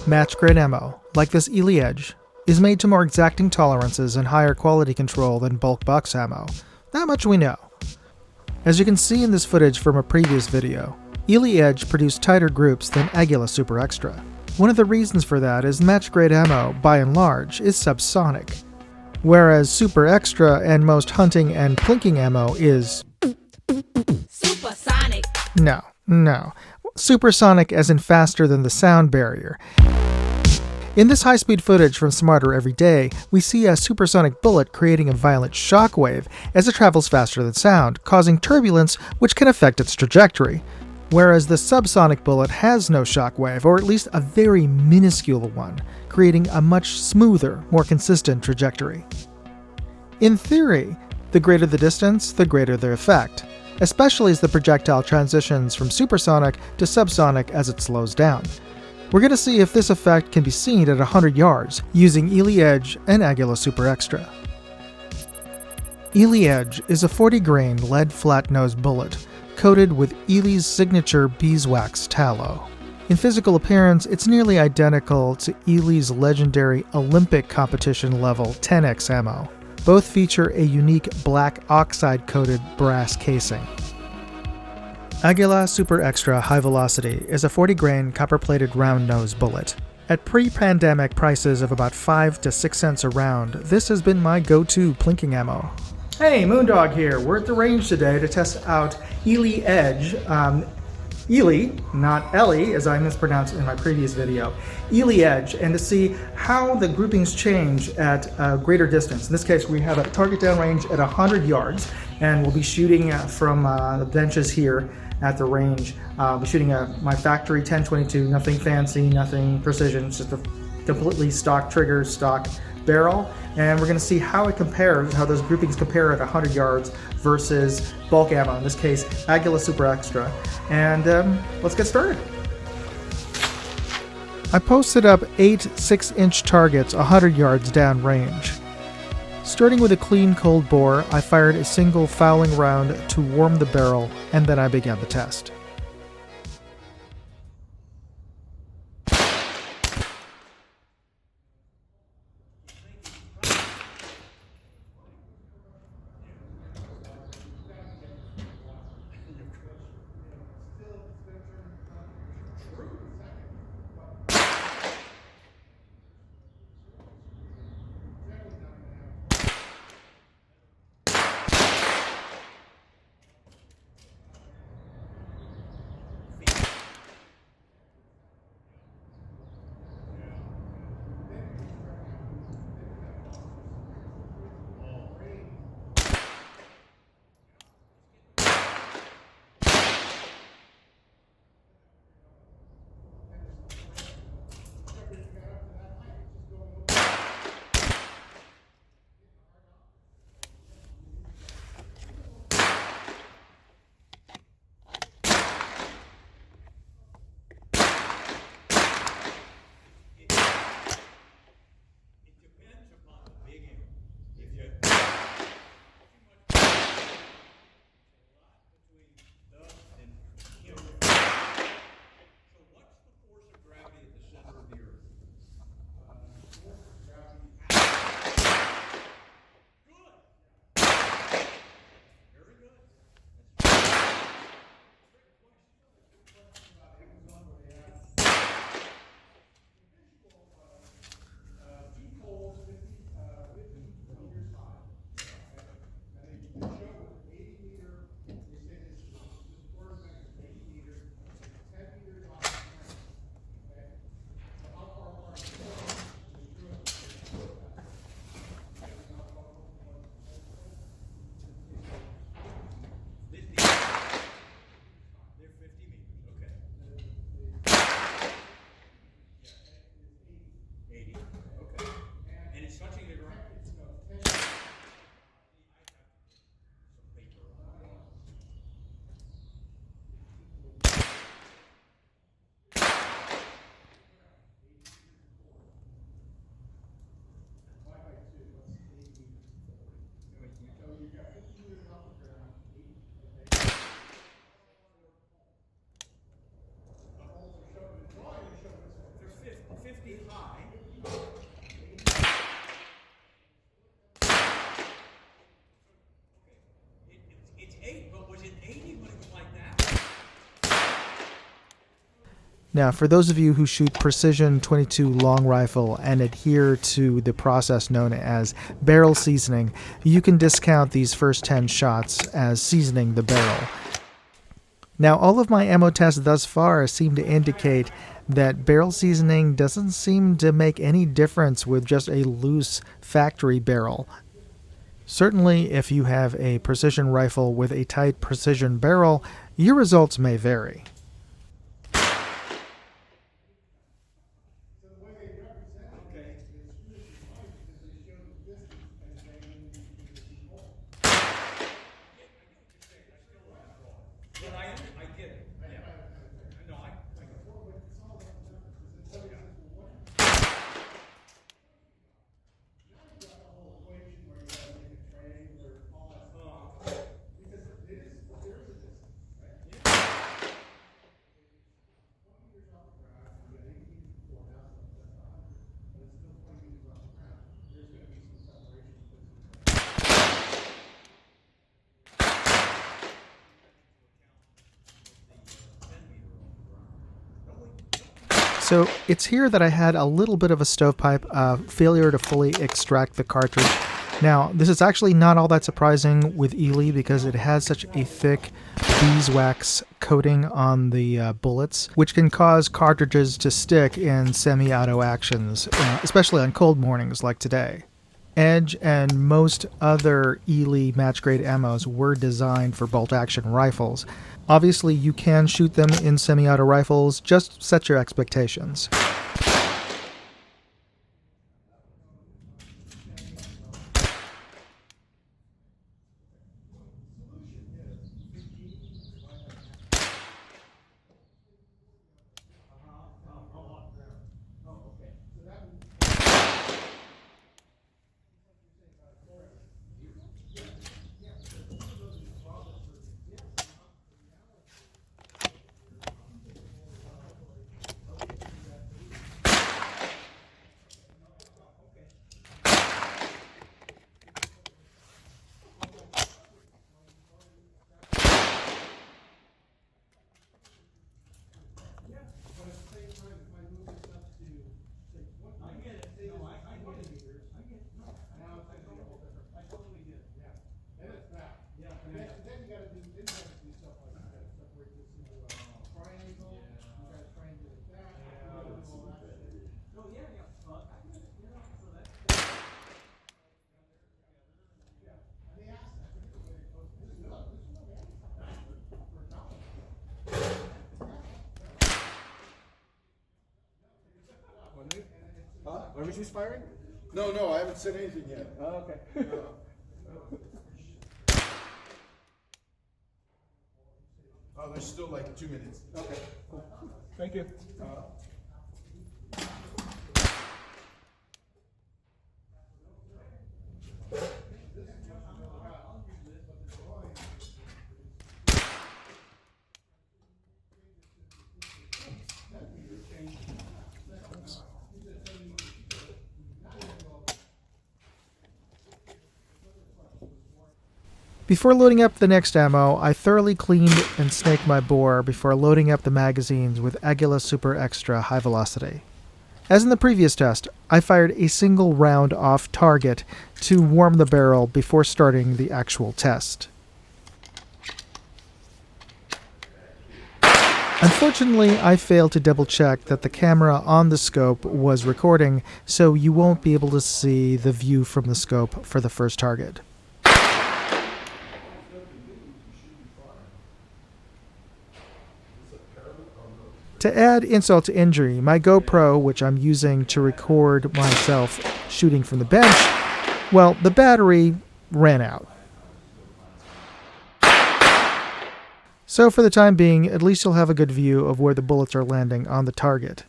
Match-grade ammo, like this Eley Edge, is made to more exacting tolerances and higher quality control than bulk box ammo. That much we know. As you can see in this footage from a previous video, Eley Edge produced tighter groups than Aguila Super Extra. One of the reasons for that is match-grade ammo, by and large, is subsonic, whereas Super Extra and most hunting and plinking ammo is supersonic. No. Supersonic as in faster than the sound barrier. In this high-speed footage from Smarter Every Day, we see a supersonic bullet creating a violent shockwave as it travels faster than sound, causing turbulence which can affect its trajectory, whereas the subsonic bullet has no shockwave, or at least a very minuscule one, creating a much smoother, more consistent trajectory. In theory, the greater the distance, the greater the effect, especially as the projectile transitions from supersonic to subsonic as it slows down. We're going to see if this effect can be seen at 100 yards using Eley Edge and Aguila Super Extra. Eley Edge is a 40-grain lead flat-nose bullet coated with Eley's signature beeswax tallow. In physical appearance, it's nearly identical to Eley's legendary Olympic competition level 10x ammo. Both feature a unique black oxide-coated brass casing. Aguila Super Extra High Velocity is a 40-grain copper-plated round-nose bullet. At pre-pandemic prices of about 5 to 6 cents a round, this has been my go-to plinking ammo. Hey, Moondog here. We're at the range today to test out Eley Edge. Eley, not Ellie, as I mispronounced in my previous video. Eley Edge, and to see how the groupings change at a greater distance. In this case, we have a target down range at 100 yards, and we'll be shooting from the benches here at the range. We're shooting my factory 1022, nothing fancy, nothing precision, it's just a completely stock trigger, stock barrel, and we're going to see how it compares, how those groupings compare at 100 yards versus bulk ammo, in this case Aguila Super Extra. And let's get started. I posted up 8 6-inch targets 100 yards down range. Starting with a clean cold bore, I fired a single fouling round to warm the barrel, and then I began the test. Now, for those of you who shoot precision .22 long rifle and adhere to the process known as barrel seasoning, you can discount these first 10 shots as seasoning the barrel. Now, all of my ammo tests thus far seem to indicate that barrel seasoning doesn't seem to make any difference with just a loose factory barrel. Certainly, if you have a precision rifle with a tight precision barrel, your results may vary. So it's here that I had a little bit of a stovepipe failure to fully extract the cartridge. Now, this is actually not all that surprising with Eley because it has such a thick beeswax coating on the bullets, which can cause cartridges to stick in semi-auto actions, especially on cold mornings like today. Edge and most other Eley match-grade ammos were designed for bolt-action rifles. Obviously, you can shoot them in semi-auto rifles, just set your expectations. Are we just firing? No, I haven't said anything yet. Oh, okay. Oh, there's still like 2 minutes. Okay, cool. Thank you. Before loading up the next ammo, I thoroughly cleaned and snaked my bore before loading up the magazines with Aguila Super Extra High Velocity. As in the previous test, I fired a single round off target to warm the barrel before starting the actual test. Unfortunately, I failed to double check that the camera on the scope was recording, so you won't be able to see the view from the scope for the first target. To add insult to injury, my GoPro, which I'm using to record myself shooting from the bench, well, the battery ran out. So for the time being, at least you'll have a good view of where the bullets are landing on the target.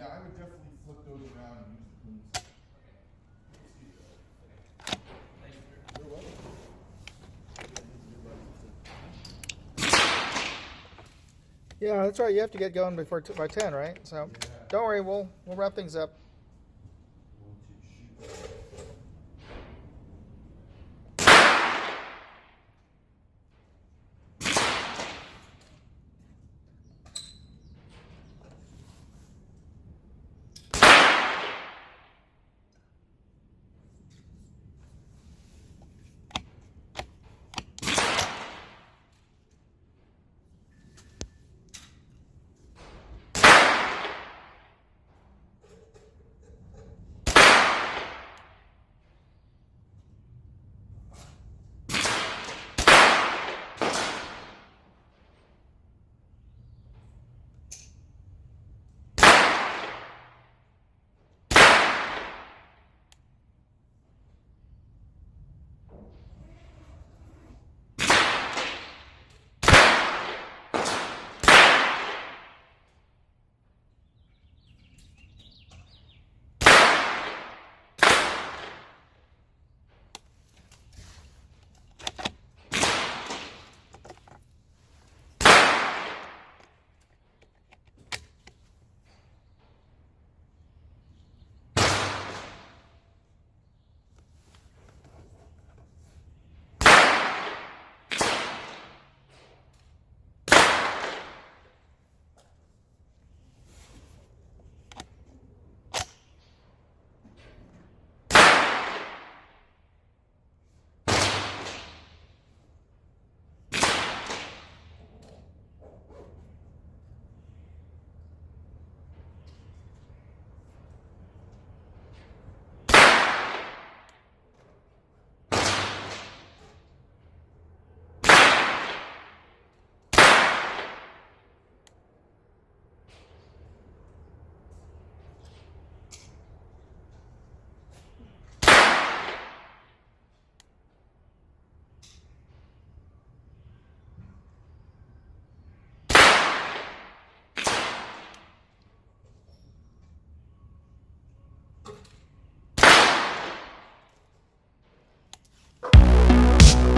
Yeah, I would definitely flip those around and use the cleans. You're welcome. Yeah, that's right. You have to get going before by 10, right? So don't worry, we'll wrap things up.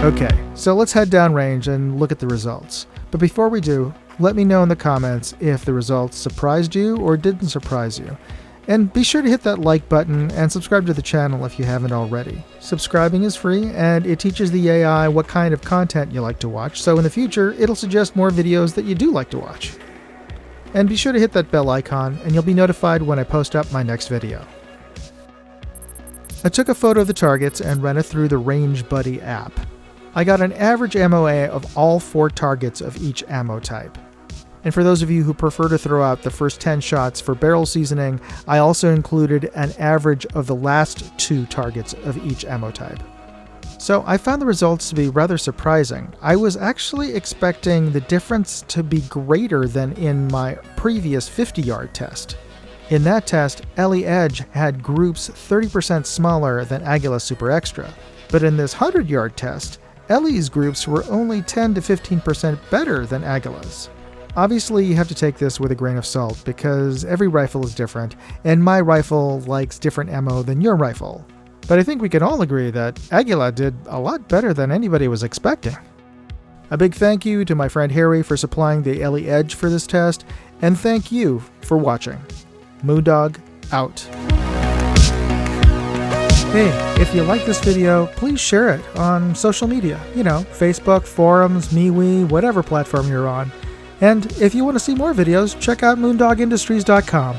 Okay, so let's head downrange and look at the results. But before we do, let me know in the comments if the results surprised you or didn't surprise you. And be sure to hit that like button and subscribe to the channel if you haven't already. Subscribing is free and it teaches the AI what kind of content you like to watch, so in the future it'll suggest more videos that you do like to watch. And be sure to hit that bell icon and you'll be notified when I post up my next video. I took a photo of the targets and ran it through the Range Buddy app. I got an average MOA of all 4 targets of each ammo type. And for those of you who prefer to throw out the first 10 shots for barrel seasoning, I also included an average of the last 2 targets of each ammo type. So I found the results to be rather surprising. I was actually expecting the difference to be greater than in my previous 50-yard test. In that test, Eley Edge had groups 30% smaller than Aguila Super Extra. But in this 100-yard test, Eley's groups were only 10 to 15% better than Aguila's. Obviously, you have to take this with a grain of salt because every rifle is different, and my rifle likes different ammo than your rifle. But I think we can all agree that Aguila did a lot better than anybody was expecting. A big thank you to my friend Harry for supplying the Eley Edge for this test, and thank you for watching. Moondog out. Hey, if you like this video, please share it on social media. You know, Facebook, forums, MeWe, whatever platform you're on. And if you want to see more videos, check out moondogindustries.com.